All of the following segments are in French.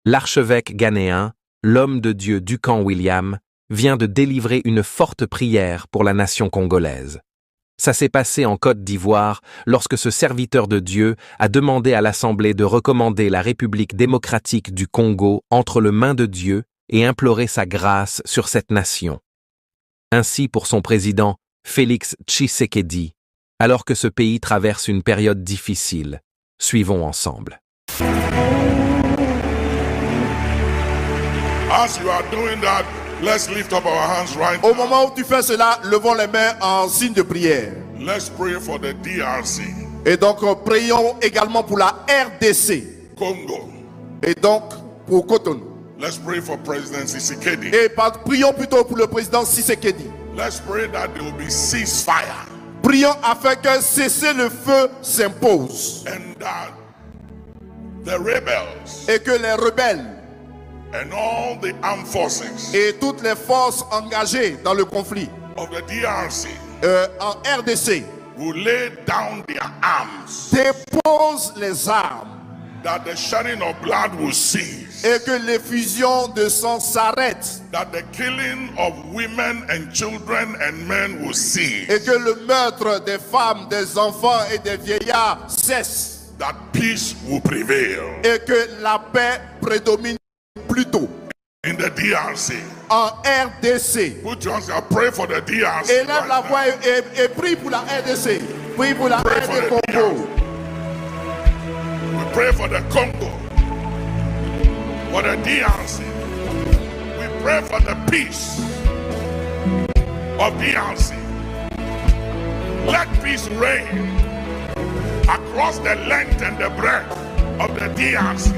L'archevêque ghanéen, l'homme de Dieu Ducan William, vient de délivrer une forte prière pour la nation congolaise. Ça s'est passé en Côte d'Ivoire lorsque ce serviteur de Dieu a demandé à l'Assemblée de recommander la République démocratique du Congo entre les mains de Dieu et implorer sa grâce sur cette nation. Ainsi pour son président, Félix Tshisekedi, alors que ce pays traverse une période difficile. Suivons ensemble. As you are doing that, let's lift up our hands right Au now. moment où tu fais cela, levons les mains en signe de prière. Let's pray for the DRC, Et donc, prions également pour la RDC. Congo. Et donc, pour Cotonou. Let's pray for President Tshisekedi. Et prions plutôt pour le président Tshisekedi. Let's pray that there will be ceasefire Prions afin que cessez-le-feu s'impose. and that the rebels Et que les rebelles and all the armed forces et toutes les forces engagées dans le conflit of the DRC en RDC will lay down their arms, déposent les armes that the shedding of blood will cease, et que l'effusion de sang s'arrête that the killing of women and children and men will cease, et que le meurtre des femmes, des enfants et des vieillards cesse that peace will prevail et que la paix prédomine plutôt in the DRC. en RDC. Put your hands up, pray for the DRC. Élève right la now. voix et prie pour la RDC. Prie pour la Pray RD for the Congo. We pray for the Congo, for the DRC. We pray for the peace of DRC. Let peace reign across the length and the breadth of the DRC.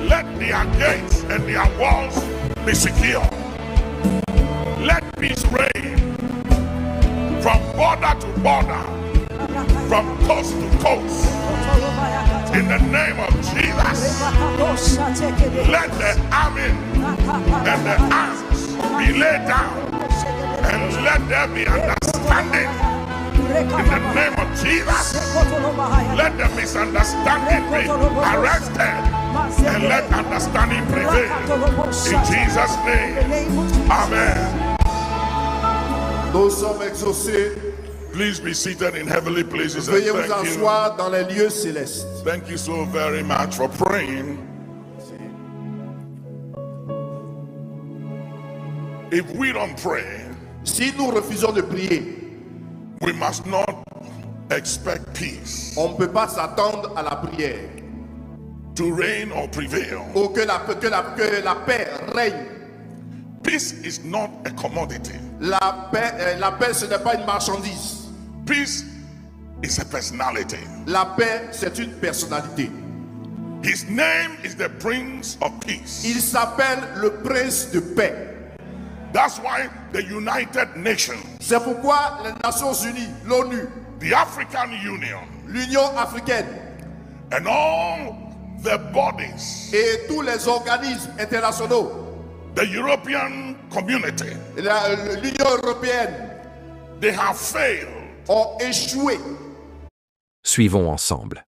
Let their gates and their walls be secure. Let peace reign from border to border, from coast to coast. In the name of Jesus, let the army and the arms be laid down, and let there be understanding. In the name of Jesus, let the misunderstanding be arrested, and let understanding prevail. In Jesus' name, amen. Nous sommes exaucés. Please be seated in heavenly places. And Veuillez vous thank you. asseoir dans les lieux célestes. Thank you so very much for praying. If we don't pray, Si nous refusons de prier, we must not expect peace on ne peut pas s'attendre à la prière to reign or prevail. ou que la paix règne. Peace is not a commodity. La paix, ce n'est pas une marchandise. Peace is a personality. La paix, c'est une personnalité. His name is the Prince of Peace. Il s'appelle le prince de paix. That's why the United Nations, C'est pourquoi les Nations Unies, l'ONU, the African Union, l'Union africaine and all the bodies, et tous les organismes internationaux, the European community, l'Union européenne they have failed ont échoué. Suivons ensemble.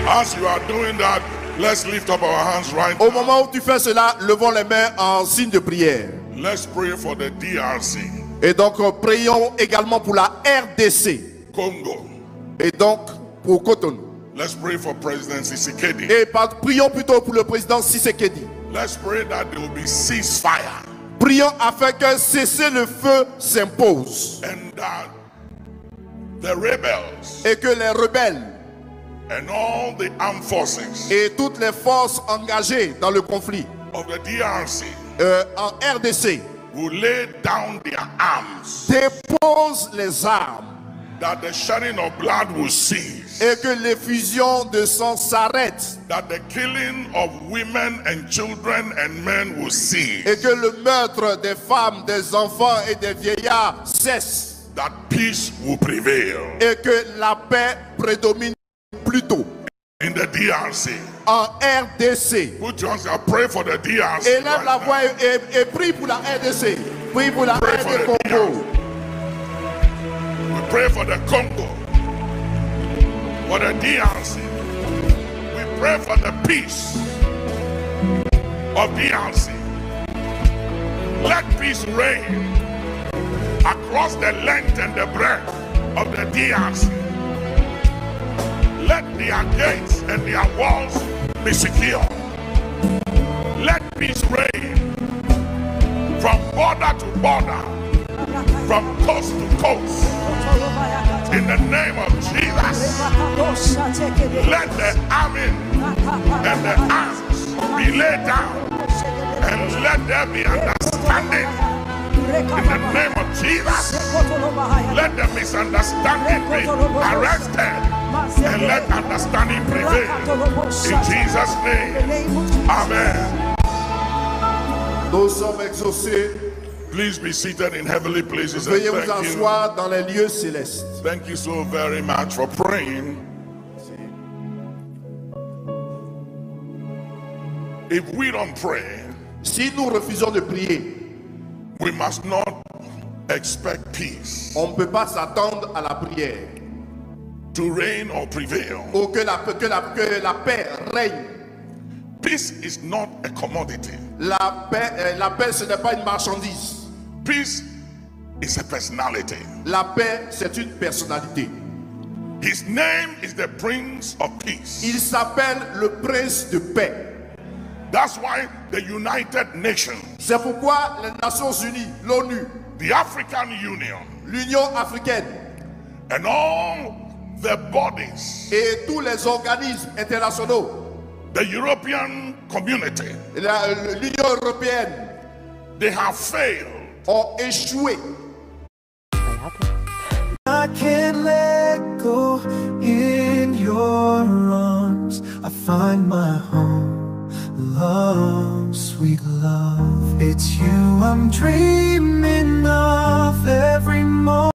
As you are doing that, let's lift up our hands right Au now. moment où tu fais cela, levons les mains en signe de prière. Let's pray for the DRC, Et donc, prions également pour la RDC. Congo. Et donc, pour Cotonou. Let's pray for President Tshisekedi. Et prions plutôt pour le président Tshisekedi. Let's pray that there will be ceasefire Prions afin que cessez-le-feu s'impose. and that the rebels Et que les rebelles and all the armed forces et toutes les forces engagées dans le conflit of the DRC en RDC will lay down their arms, déposent les armes that the shedding of blood will cease, et que l'effusion de sang s'arrête that the killing of women and children and men will cease, et que le meurtre des femmes, des enfants et des vieillards cesse that peace will prevail et que la paix prédomine plutôt in the DRC. en RDC. Put your hands up, pray for the DRC. Élève right la now. voix et prie pour la RDC. Prie pour la Pray for RD the Congo. We pray for the Congo, for the DRC. We pray for the peace of DRC. Let peace reign across the length and the breadth of the DRC. Let their gates and their walls be secure. Let peace reign from border to border, from coast to coast. In the name of Jesus, let the army and the arms be laid down, and let there be understanding. In the name of Jesus, let the misunderstanding be arrested, and let understanding prevail. In Jesus' name, amen. Nous sommes exaucés. Please be seated in heavenly places. Veuillez vous asseoir dans les lieux célestes. Thank you so very much for praying. If we don't pray, si nous refusons de prier, we must not expect peace. On ne peut pas s'attendre à la prière. To reign or prevail. Ou que la paix règne. Peace is not a commodity. La paix, ce n'est pas une marchandise. Peace is a personality. La paix, c'est une personnalité. His name is the Prince of Peace. Il s'appelle le Prince de paix. That's why the United Nations, c'est pourquoi les Nations Unies, l'ONU, the African Union, l'Union africaine, and all the bodies, et tous les organismes internationaux, the European Community, l'Union européenne, they have failed, ont échoué. I can't let go. In your arms I find my home. Love, sweet love, it's you I'm dreaming.